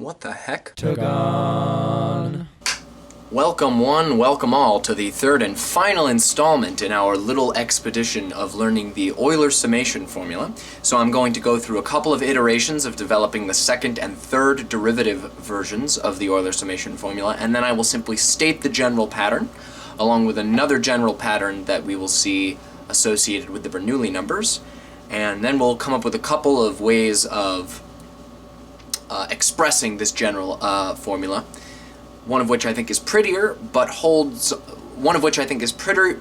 What the heck? Tagon. Welcome one, welcome all to the third and final installment in our little expedition of learning the Euler Summation Formula. So I'm going to go through a couple of iterations of developing the second and third derivative versions of the Euler Summation Formula, and then I will simply state the general pattern, along with another general pattern that we will see associated with the Bernoulli numbers, and then we'll come up with a couple of ways of expressing this general formula. One of which I think is prettier, but holds. One of which I think is prettier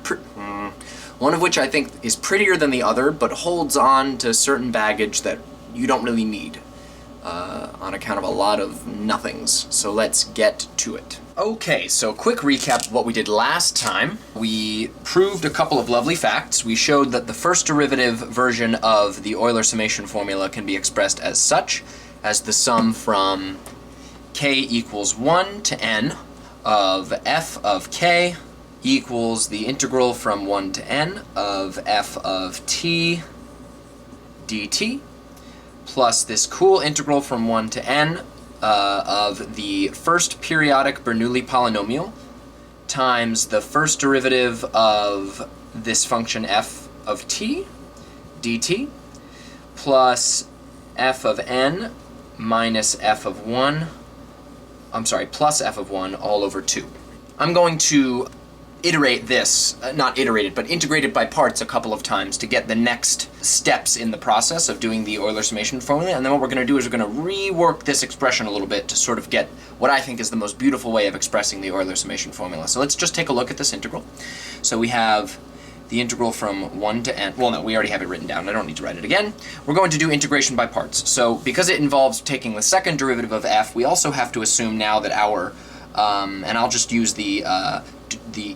than the other, but holds on to certain baggage that you don't really need on account of a lot of nothings. So let's get to it. Okay, so quick recap of what we did last time. We proved a couple of lovely facts. We showed that the first derivative version of the Euler summation formula can be expressed as such, as the sum from k equals 1 to n of f of k equals the integral from 1 to n of f of t dt plus this cool integral from 1 to n of the first periodic Bernoulli polynomial times the first derivative of this function f of t dt plus f of n minus f of 1 plus f of 1 all over 2. I'm going to iterate this, not iterate it, but integrate it by parts a couple of times to get the next steps in the process of doing the Euler summation formula, and then what we're going to do is we're going to rework this expression a little bit to sort of get what I think is the most beautiful way of expressing the Euler summation formula. So let's just take a look at this integral. So we have the integral from 1 to n. Well, no, we already have it written down. I don't need to write it again. We're going to do integration by parts. So because it involves taking the second derivative of f, we also have to assume now that our, and I'll just use the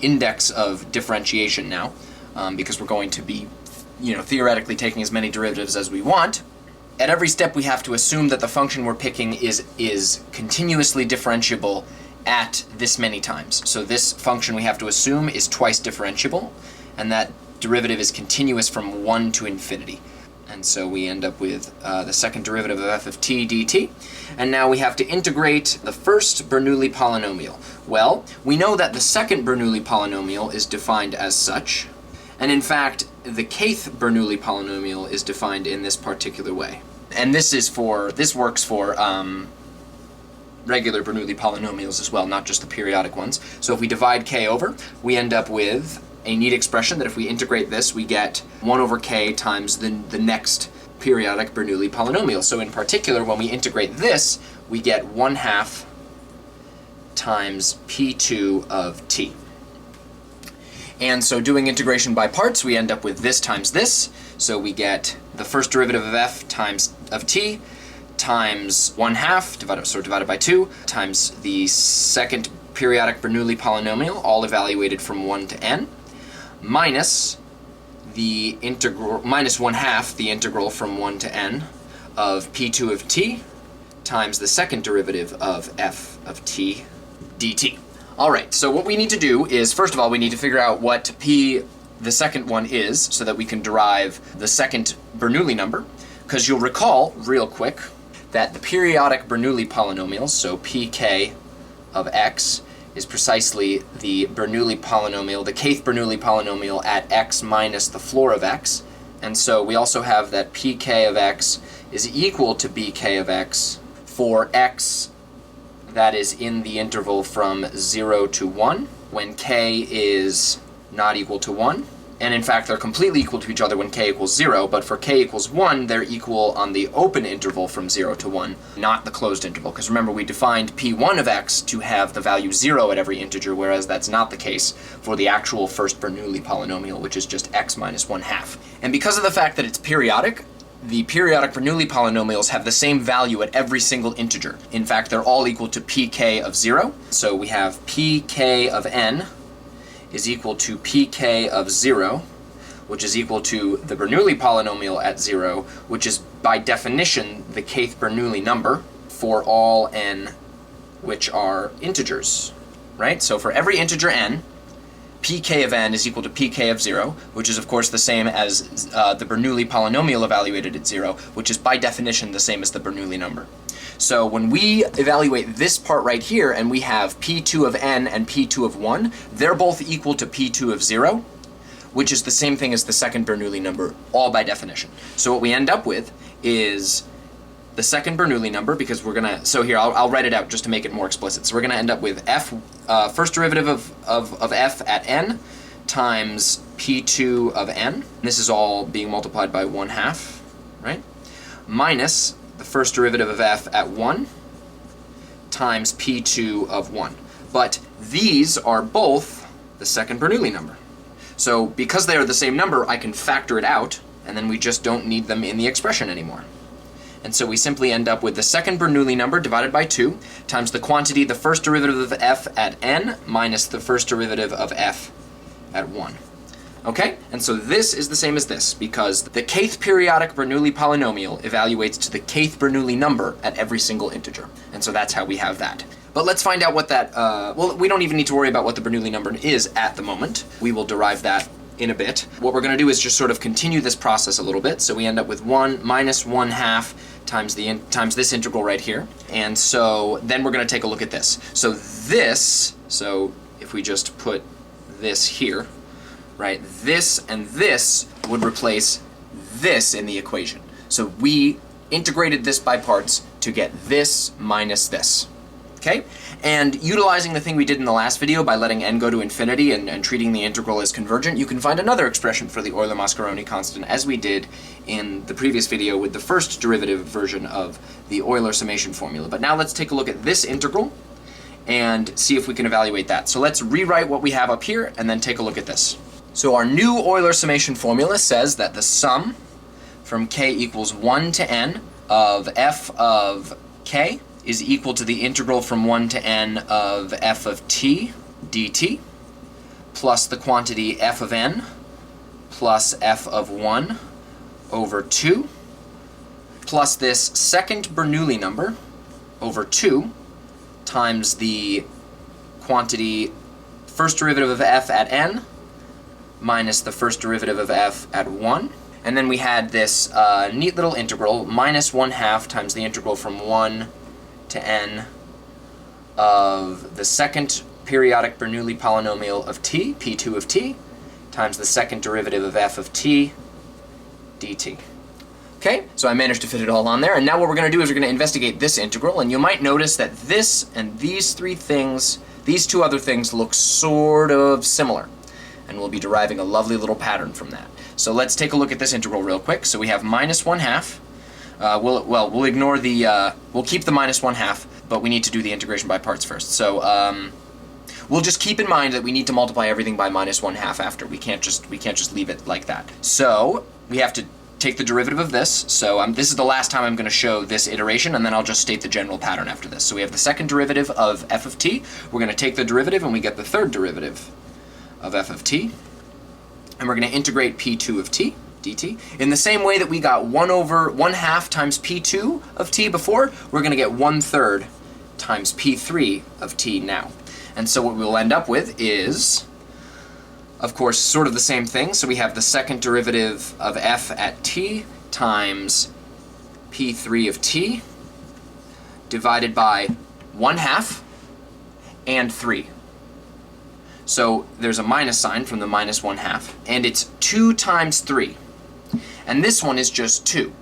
index of differentiation now, because we're going to be, theoretically taking as many derivatives as we want. At every step we have to assume that the function we're picking is continuously differentiable at this many times. So this function we have to assume is twice differentiable, and that derivative is continuous from 1 to infinity. And so we end up with the second derivative of f of t dt. And now we have to integrate the first Bernoulli polynomial. Well, we know that the second Bernoulli polynomial is defined as such, and in fact, the kth Bernoulli polynomial is defined in this particular way. And this works for regular Bernoulli polynomials as well, not just the periodic ones. So if we divide k over, we end up with a neat expression that if we integrate this, we get 1 over k times the next periodic Bernoulli polynomial. So in particular, when we integrate this, we get 1/2 times p2 of t. And so doing integration by parts, we end up with this times this. So we get the first derivative of f of t times 1/2 divided by 2 times the second periodic Bernoulli polynomial, all evaluated from 1 to n, minus the integral minus 1/2 the integral from 1 to n of p2 of t times the second derivative of f of t dt. All right, so what we need to do is, first of all, we need to figure out what p, the second one, is, so that we can derive the second Bernoulli number, because you'll recall, real quick, that the periodic Bernoulli polynomials, so pk of x, is precisely the Bernoulli polynomial, the kth Bernoulli polynomial at x minus the floor of x. And so we also have that pk of x is equal to bk of x for x that is in the interval from 0 to 1, when k is not equal to 1. And in fact, they're completely equal to each other when k equals 0, but for k equals 1, they're equal on the open interval from 0 to 1, not the closed interval. Because remember, we defined p1 of x to have the value 0 at every integer, whereas that's not the case for the actual first Bernoulli polynomial, which is just x minus 1/2. And because of the fact that it's periodic, the periodic Bernoulli polynomials have the same value at every single integer. In fact, they're all equal to pk of 0. So we have pk of n is equal to pk of 0, which is equal to the Bernoulli polynomial at 0, which is by definition the kth Bernoulli number for all n which are integers, right? So for every integer n, pk of n is equal to pk of 0, which is of course the same as the Bernoulli polynomial evaluated at 0, which is by definition the same as the Bernoulli number. So when we evaluate this part right here and we have p2 of n and p2 of 1, they're both equal to p2 of 0, which is the same thing as the second Bernoulli number, all by definition. So what we end up with is the second Bernoulli number, because we're gonna, so here, I'll write it out just to make it more explicit. So we're gonna end up with f, first derivative of f at n times p2 of n. This is all being multiplied by 1/2, right? Minus the first derivative of f at 1 times p2 of 1. But these are both the second Bernoulli number. So because they are the same number, I can factor it out, and then we just don't need them in the expression anymore. And so we simply end up with the second Bernoulli number divided by 2 times the quantity, the first derivative of f at n minus the first derivative of f at 1. Okay? And so this is the same as this, because the kth periodic Bernoulli polynomial evaluates to the kth Bernoulli number at every single integer. And so that's how we have that. But let's find out what that, well, we don't even need to worry about what the Bernoulli number is at the moment. We will derive that in a bit. What we're going to do is just sort of continue this process a little bit. So we end up with 1 minus 1/2 times this integral right here. And so then we're going to take a look at this. So if we just put this here, right, this and this would replace this in the equation. So we integrated this by parts to get this minus this. Okay? And utilizing the thing we did in the last video by letting n go to infinity and treating the integral as convergent, you can find another expression for the Euler-Mascheroni constant, as we did in the previous video with the first derivative version of the Euler Summation Formula. But now let's take a look at this integral and see if we can evaluate that. So let's rewrite what we have up here and then take a look at this. So our new Euler Summation Formula says that the sum from k equals 1 to n of f of k is equal to the integral from 1 to n of f of t dt plus the quantity f of n plus f of 1 over 2 plus this second Bernoulli number over 2 times the quantity first derivative of f at n minus the first derivative of f at 1. And then we had this neat little integral, minus 1/2 times the integral from 1 to n of the second periodic Bernoulli polynomial of t, p2 of t, times the second derivative of f of t dt. Okay, so I managed to fit it all on there, and now what we're going to do is we're going to investigate this integral, and you might notice that this and these three things, these two other things, look sort of similar, and we'll be deriving a lovely little pattern from that. So let's take a look at this integral real quick. So we have minus 1/2. We'll ignore the, we'll keep the minus 1/2, but we need to do the integration by parts first. So we'll just keep in mind that we need to multiply everything by minus 1/2 after. We can't just leave it like that. So we have to take the derivative of this. So this is the last time I'm going to show this iteration, and then I'll just state the general pattern after this. So we have the second derivative of f of t. We're going to take the derivative, and we get the third derivative of f of t. And we're going to integrate p2 of t dt. In the same way that we got 1/1/2 times p2 of t before, we're going to get 1/3 times p3 of t now. And so what we'll end up with is, of course, sort of the same thing. So we have the second derivative of f at t times p3 of t divided by 1/2 and 3. So there's a minus sign from the minus 1/2, and it's 2 times 3. And this one is just 2.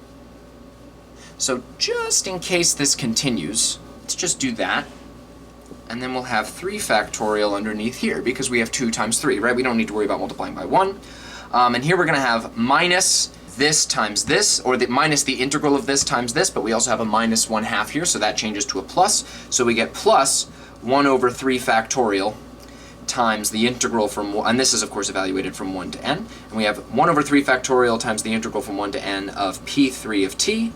So just in case this continues, let's just do that. And then we'll have 3 factorial underneath here, because we have 2 times 3, right? We don't need to worry about multiplying by 1. And here we're going to have minus this times this, or minus the integral of this times this, but we also have a minus 1/2 here, so that changes to a plus. So we get plus 1/3 factorial times the integral from, and this is of course evaluated from 1 to n, and we have 1/3 factorial times the integral from 1 to n of p3 of t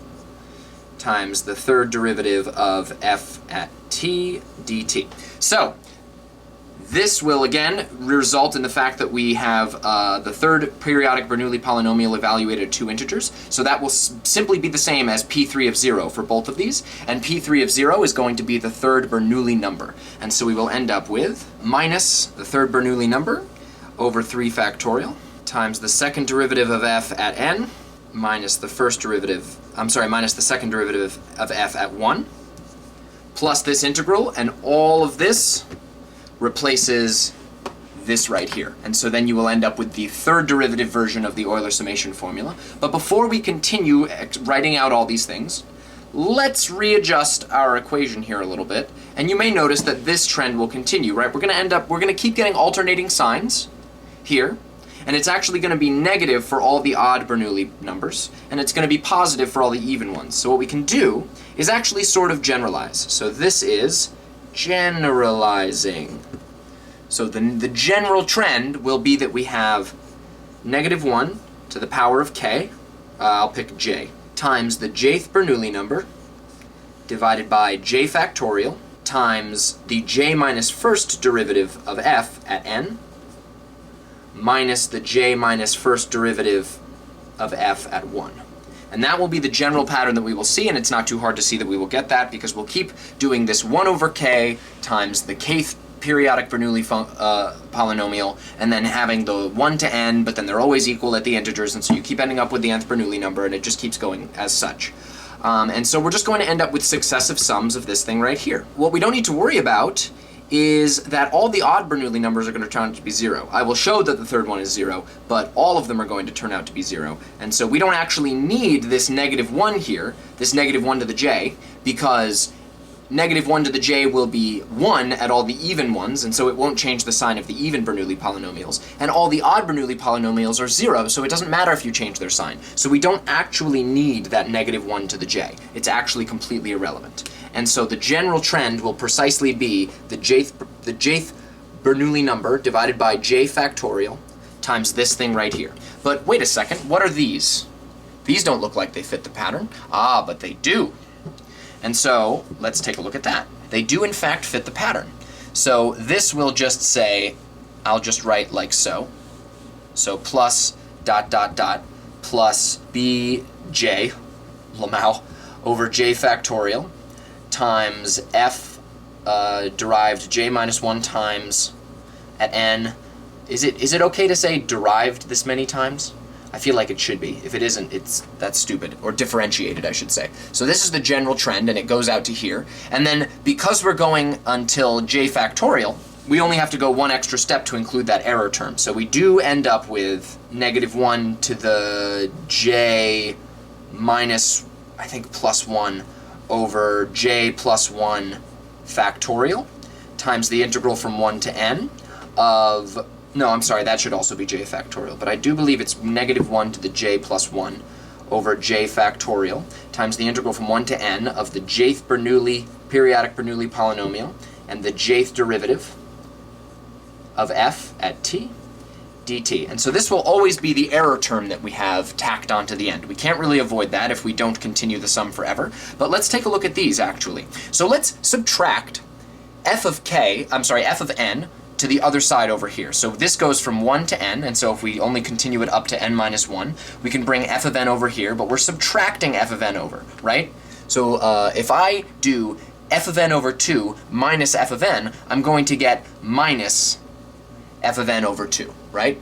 times the third derivative of f at t dt. So this will again result in the fact that we have the third periodic Bernoulli polynomial evaluated at 2 integers. So that will simply be the same as p3 of 0 for both of these, and p3 of 0 is going to be the third Bernoulli number. And so we will end up with minus the third Bernoulli number over 3 factorial times the second derivative of f at n minus the minus the second derivative of f at 1 plus this integral, and all of this replaces this right here. And so then you will end up with the third derivative version of the Euler summation formula. But before we continue writing out all these things, let's readjust our equation here a little bit. And you may notice that this trend will continue, right? We're going to keep getting alternating signs here. And it's actually going to be negative for all the odd Bernoulli numbers, and it's going to be positive for all the even ones. So what we can do is actually sort of generalize. So this is generalizing. So the general trend will be that we have negative 1 to the power of k, I'll pick j, times the jth Bernoulli number divided by j factorial times the j minus first derivative of f at n minus the j minus first derivative of f at 1. And that will be the general pattern that we will see, and it's not too hard to see that we will get that because we'll keep doing this 1 over k times the kth periodic Bernoulli polynomial, and then having the 1 to n, but then they're always equal at the integers, and so you keep ending up with the nth Bernoulli number, and it just keeps going as such. And so we're just going to end up with successive sums of this thing right here. What we don't need to worry about is that all the odd Bernoulli numbers are going to turn out to be 0. I will show that the third one is 0, but all of them are going to turn out to be 0. And so we don't actually need this negative 1 here, this negative 1 to the j, because negative 1 to the j will be 1 at all the even ones, and so it won't change the sign of the even Bernoulli polynomials. And all the odd Bernoulli polynomials are 0, so it doesn't matter if you change their sign. So we don't actually need that negative 1 to the j. It's actually completely irrelevant. And so the general trend will precisely be the jth Bernoulli number divided by j factorial times this thing right here. But wait a second, what are these? These don't look like they fit the pattern. Ah, but they do. And so let's take a look at that. They do in fact fit the pattern. So this will just say, I'll just write like so. So plus ... plus bj, lamau, over j factorial times f derived j minus 1 times at n. Is it okay to say derived this many times? I feel like it should be. If it isn't, that's stupid. Or differentiated, I should say. So this is the general trend, and it goes out to here. And then, because we're going until j factorial, we only have to go one extra step to include that error term. So we do end up with negative 1 to the j minus, I think, plus 1 over j plus 1 factorial times the integral from 1 to n of... No, I'm sorry, that should also be j factorial, but I do believe it's negative 1 to the j plus 1 over j factorial times the integral from 1 to n of the jth periodic Bernoulli polynomial and the jth derivative of f at t dt. And so this will always be the error term that we have tacked onto the end. We can't really avoid that if we don't continue the sum forever, but let's take a look at these actually. So let's subtract f of n to the other side over here. So this goes from 1 to n, and so if we only continue it up to n minus 1, we can bring f of n over here, but we're subtracting f of n over, right? So if I do f of n over 2 minus f of n, I'm going to get minus f of n over 2, right?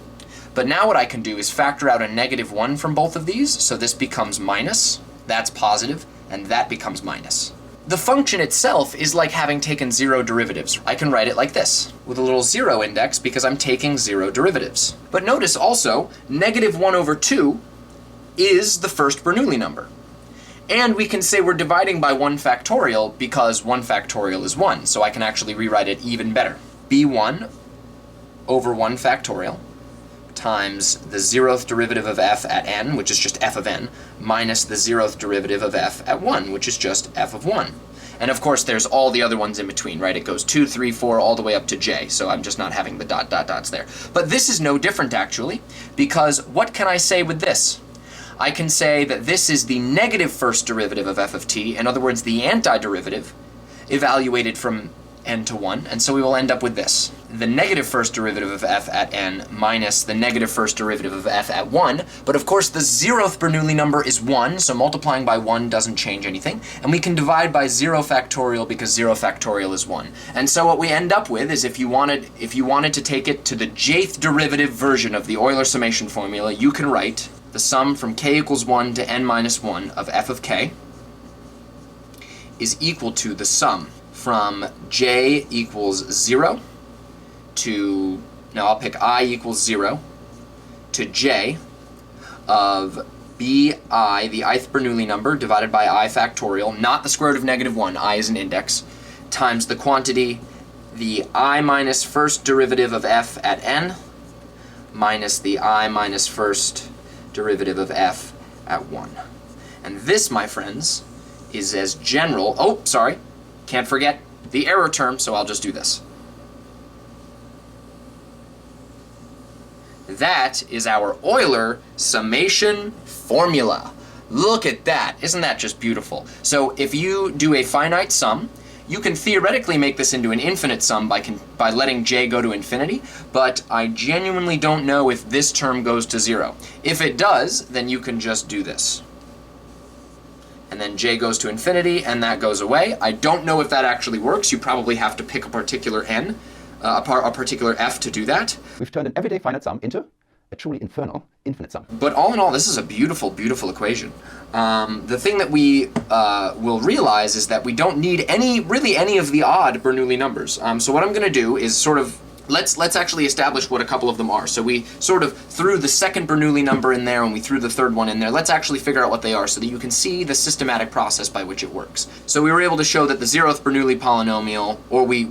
But now what I can do is factor out a negative 1 from both of these, so this becomes minus, that's positive, and that becomes minus. The function itself is like having taken 0 derivatives. I can write it like this, with a little 0 index because I'm taking 0 derivatives. But notice also, negative 1 over 2 is the first Bernoulli number. And we can say we're dividing by 1 factorial because 1 factorial is 1, so I can actually rewrite it even better. b1 over 1 factorial times the 0th derivative of f at n, which is just f of n, minus the 0th derivative of f at 1, which is just f of 1. And of course there's all the other ones in between, right? It goes 2, 3, 4, all the way up to j, so I'm just not having the dots there. But this is no different actually, because what can I say with this? I can say that this is the negative first derivative of f of t, in other words the antiderivative, evaluated from n to 1, and so we will end up with this. The negative first derivative of f at n minus the negative first derivative of f at 1, but of course the 0th Bernoulli number is 1, so multiplying by 1 doesn't change anything, and we can divide by 0 factorial because 0 factorial is 1. And so what we end up with is if you wanted to take it to the jth derivative version of the Euler summation formula, you can write the sum from k equals 1 to n minus 1 of f of k is equal to the sum from j equals 0 to, now I'll pick I equals 0 to j of bi, the ith Bernoulli number, divided by I factorial, not the square root of negative 1, I is an index, times the quantity, the I minus first derivative of f at n, minus the I minus first derivative of f at 1. And this, my friends, is as general, oh, sorry, can't forget the error term, so I'll just do this. That is our Euler summation formula. Look at that. Isn't that just beautiful? So if you do a finite sum, you can theoretically make this into an infinite sum by letting j go to infinity, but I genuinely don't know if this term goes to 0. If it does, then you can just do this. And then j goes to infinity, and that goes away. I don't know if that actually works. You probably have to pick a particular n, a particular f to do that. We've turned an everyday finite sum into a truly infernal infinite sum. But all in all, this is a beautiful, beautiful equation. The thing that we will realize is that we don't need really any of the odd Bernoulli numbers. So what I'm going to do is sort of, let's actually establish what a couple of them are. So we sort of threw the second Bernoulli number in there and we threw the third one in there. Let's actually figure out what they are so that you can see the systematic process by which it works. So we were able to show that the 0th Bernoulli polynomial, or we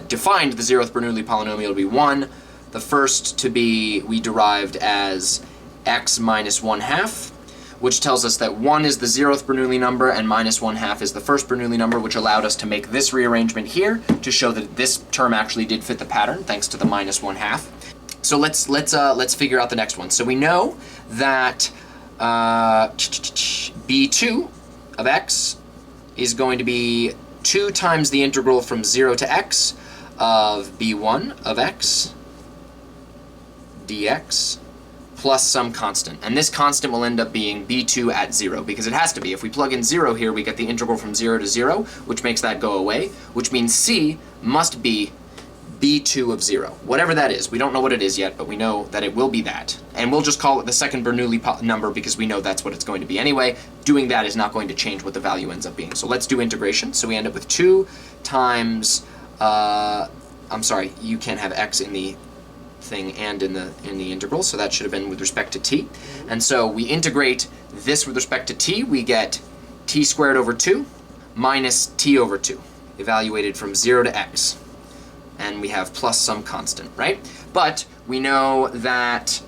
defined the 0th Bernoulli polynomial to be 1, the first to be, we derived as x minus 1/2, which tells us that 1 is the 0th Bernoulli number and minus 1/2 is the first Bernoulli number, which allowed us to make this rearrangement here to show that this term actually did fit the pattern, thanks to the minus 1/2. So let's figure out the next one. So we know that b2 of x is going to be 2 times the integral from 0 to x of b1 of x dx plus some constant. And this constant will end up being b2 at 0, because it has to be. If we plug in 0 here, we get the integral from 0 to 0, which makes that go away, which means c must be b2 of 0. Whatever that is. We don't know what it is yet, but we know that it will be that. And we'll just call it the second Bernoulli number because we know that's what it's going to be anyway. Doing that is not going to change what the value ends up being. So let's do integration. So we end up with 2 times, I'm sorry, you can't have x in the thing and in the integral, so that should have been with respect to t. And so we integrate this with respect to t, we get t squared over 2 minus t over 2, evaluated from 0 to x. And we have plus some constant, right? But we know that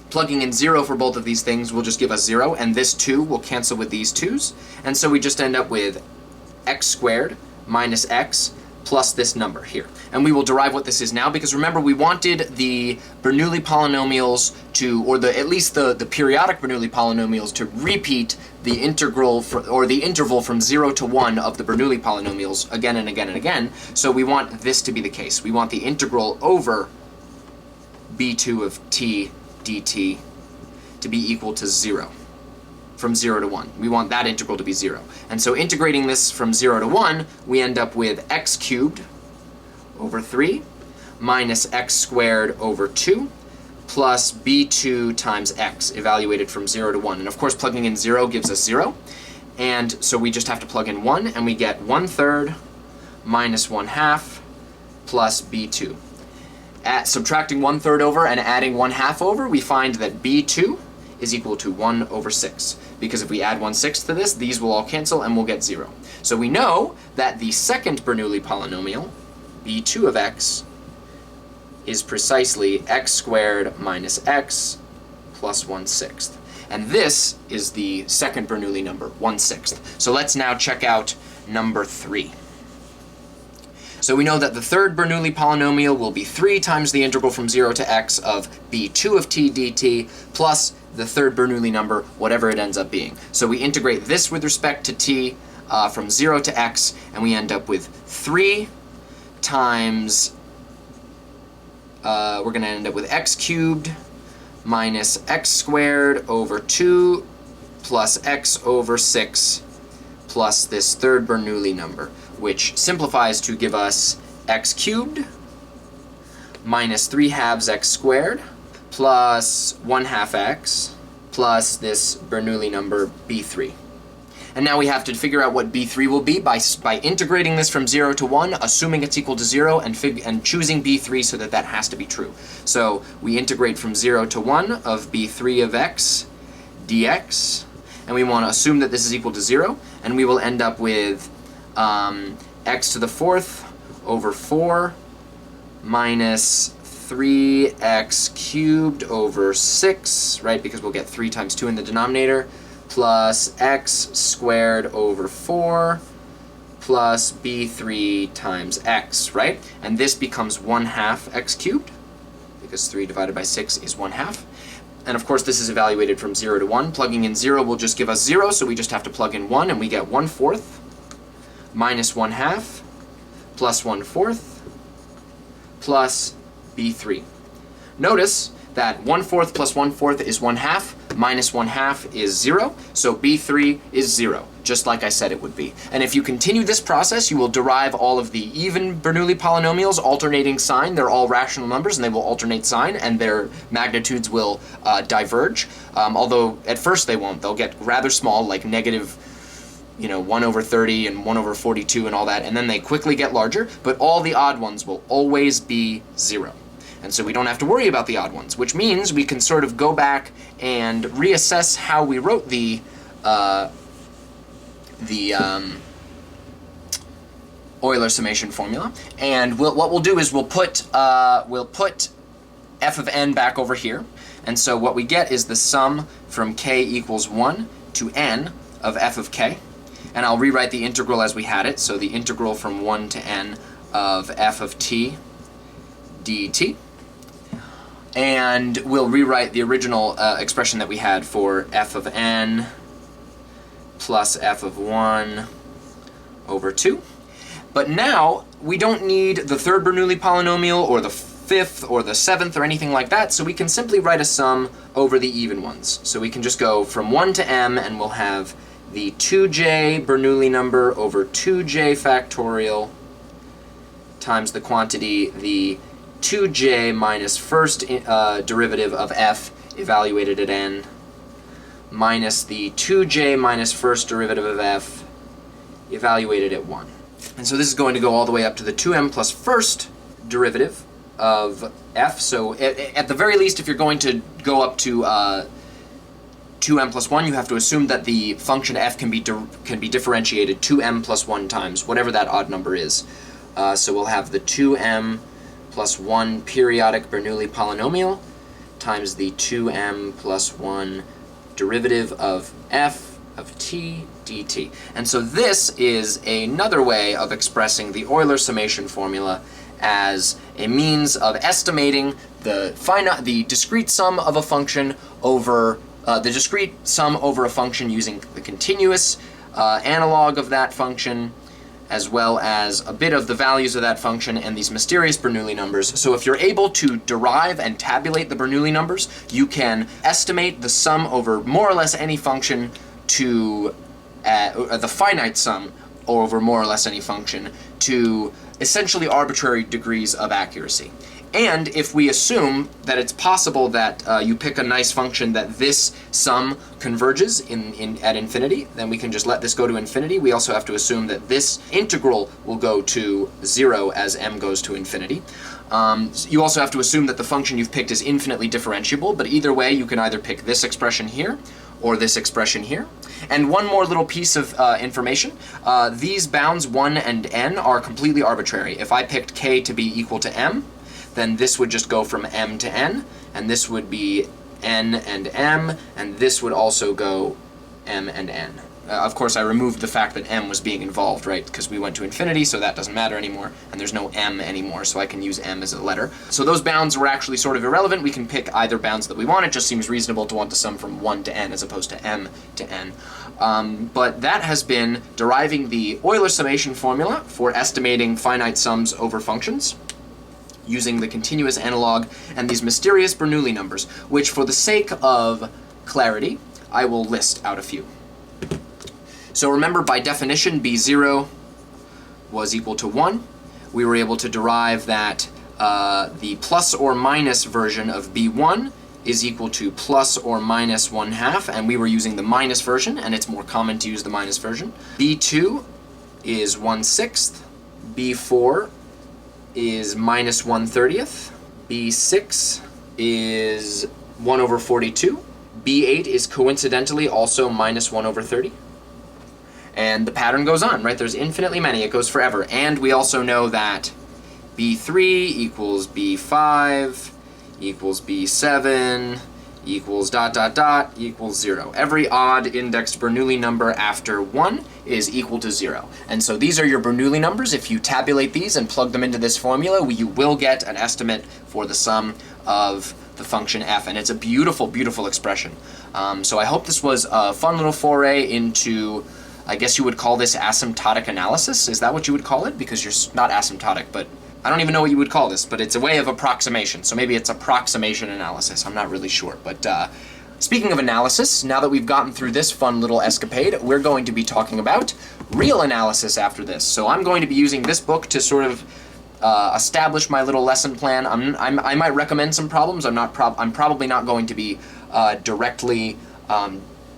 plugging in 0 for both of these things will just give us 0, and this 2 will cancel with these 2's. And so we just end up with x squared minus x plus this number here. And we will derive what this is now, because remember, we wanted the Bernoulli polynomials to, or at least the periodic Bernoulli polynomials to repeat the integral, or the interval from 0 to 1 of the Bernoulli polynomials again and again and again. So we want this to be the case. We want the integral over b2 of t dt to be equal to 0. From 0 to 1. We want that integral to be 0. And so integrating this from 0 to 1, we end up with x cubed over 3 minus x squared over 2 plus b2 times x, evaluated from 0 to 1. And of course, plugging in 0 gives us 0. And so we just have to plug in 1, and we get 1/3 minus 1/2 plus b2. Subtracting 1/3 over and adding 1/2 over, we find that b2 is equal to 1/6. Because if we add 1/6 to this, these will all cancel and we'll get 0. So we know that the second Bernoulli polynomial, b2 of x, is precisely x squared minus x plus 1/6. And this is the second Bernoulli number, 1/6. So let's now check out number 3. So we know that the third Bernoulli polynomial will be 3 times the integral from 0 to x of b2 of t dt plus the third Bernoulli number, whatever it ends up being. So we integrate this with respect to t, from 0 to x, and we end up with 3 times, we're going to end up with x cubed minus x squared over 2 plus x over 6 plus this third Bernoulli number, which simplifies to give us x cubed minus 3/2 x squared plus 1/2 x plus this Bernoulli number b3. And now we have to figure out what b3 will be by integrating this from 0 to 1, assuming it's equal to 0, and choosing b3 so that that has to be true. So we integrate from 0 to 1 of b3 of x dx, and we want to assume that this is equal to 0, and we will end up with x to the 4th over 4 minus 3x cubed over 6, right, because we'll get 3 times 2 in the denominator, plus x squared over 4 plus b3 times x, right? And this becomes 1/2 x cubed, because 3 divided by 6 is 1/2. And of course this is evaluated from 0 to 1. Plugging in 0 will just give us 0, so we just have to plug in 1, and we get 1/4 minus 1/2 plus 1/4 plus b3. Notice that 1/4 plus 1/4 is 1/2, minus 1/2 is 0, so b3 is 0, just like I said it would be. And if you continue this process, you will derive all of the even Bernoulli polynomials alternating sign. They're all rational numbers, and they will alternate sign, and their magnitudes will diverge, although at first they won't. They'll get rather small, like negative 1 over 30 and 1 over 42 and all that, and then they quickly get larger, but all the odd ones will always be 0. And so we don't have to worry about the odd ones, which means we can sort of go back and reassess how we wrote the Euler summation formula. And what we'll do is we'll put f of n back over here. And so what we get is the sum from k equals 1 to n of f of k. And I'll rewrite the integral as we had it. So the integral from 1 to n of f of t dt. And we'll rewrite the original expression that we had for f of n plus f of 1 over 2. But now we don't need the third Bernoulli polynomial or the fifth or the seventh or anything like that, so we can simply write a sum over the even ones. So we can just go from 1 to m, and we'll have the 2j Bernoulli number over 2j factorial times the quantity, the 2j minus first derivative of f evaluated at n minus the 2j minus first derivative of f evaluated at 1. And so this is going to go all the way up to the 2m plus first derivative of f. So at the very least, if you're going to go up to 2m plus 1, you have to assume that the function f can be differentiated 2m plus 1 times, whatever that odd number is. So we'll have the 2m plus 1 periodic Bernoulli polynomial times the 2m plus 1 derivative of f of t dt. And so this is another way of expressing the Euler summation formula as a means of estimating the discrete sum of a function over the discrete sum over a function using the continuous analog of that function, as well as a bit of the values of that function and these mysterious Bernoulli numbers. So if you're able to derive and tabulate the Bernoulli numbers, you can estimate the sum over more or less any function to the finite sum over more or less any function to essentially arbitrary degrees of accuracy. And if we assume that it's possible that you pick a nice function that this sum converges at infinity, then we can just let this go to infinity. We also have to assume that this integral will go to 0 as m goes to infinity. You also have to assume that the function you've picked is infinitely differentiable, but either way you can either pick this expression here or this expression here. And one more little piece of information. These bounds 1 and n are completely arbitrary. If I picked k to be equal to m, then this would just go from m to n, and this would be n and m, and this would also go m and n. Of course, I removed the fact that m was being involved, right? Because we went to infinity, so that doesn't matter anymore, and there's no m anymore, so I can use m as a letter. So those bounds were actually sort of irrelevant. We can pick either bounds that we want. It just seems reasonable to want to sum from 1 to n as opposed to m to n. But that has been deriving the Euler Summation Formula for estimating finite sums over functions, using the continuous analog and these mysterious Bernoulli numbers, which for the sake of clarity, I will list out a few. So remember, by definition, b0 was equal to 1. We were able to derive that the plus or minus version of b1 is equal to plus or minus 1/2, and we were using the minus version, and it's more common to use the minus version. b2 is 1/6, b4 is minus 1/30, b6 is 1/42, b8 is coincidentally also minus 1/30. And the pattern goes on, right? There's infinitely many. It goes forever. And we also know that b3 equals b5 equals b7 equals ... equals 0. Every odd indexed Bernoulli number after 1 is equal to 0. And so these are your Bernoulli numbers. If you tabulate these and plug them into this formula, you will get an estimate for the sum of the function f. And it's a beautiful, beautiful expression. So I hope this was a fun little foray into, I guess you would call this asymptotic analysis. Is that what you would call it? Because you're not asymptotic, but I don't even know what you would call this, but it's a way of approximation. So maybe it's approximation analysis. I'm not really sure. But speaking of analysis, now that we've gotten through this fun little escapade, we're going to be talking about real analysis after this. So I'm going to be using this book to sort of establish my little lesson plan. I might recommend some problems. I'm probably not going to be directly.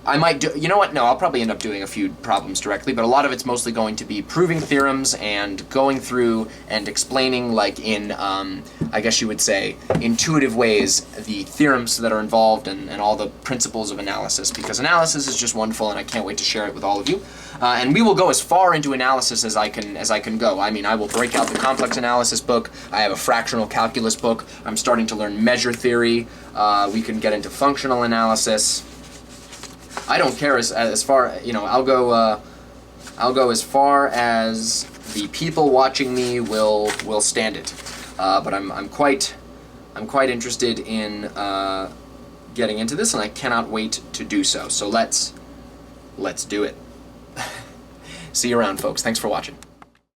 I might do, you know what, no, I'll probably end up doing a few problems directly, but a lot of it's mostly going to be proving theorems and going through and explaining, like in, I guess you would say, intuitive ways, the theorems that are involved and all the principles of analysis, because analysis is just wonderful and I can't wait to share it with all of you. And we will go as far into analysis as I can go. I mean, I will break out the complex analysis book, I have a fractional calculus book, I'm starting to learn measure theory, we can get into functional analysis. I don't care as far, you know, I'll go as far as the people watching me will stand it. But I'm quite interested in getting into this, and I cannot wait to do so. So let's do it. See you around, folks. Thanks for watching.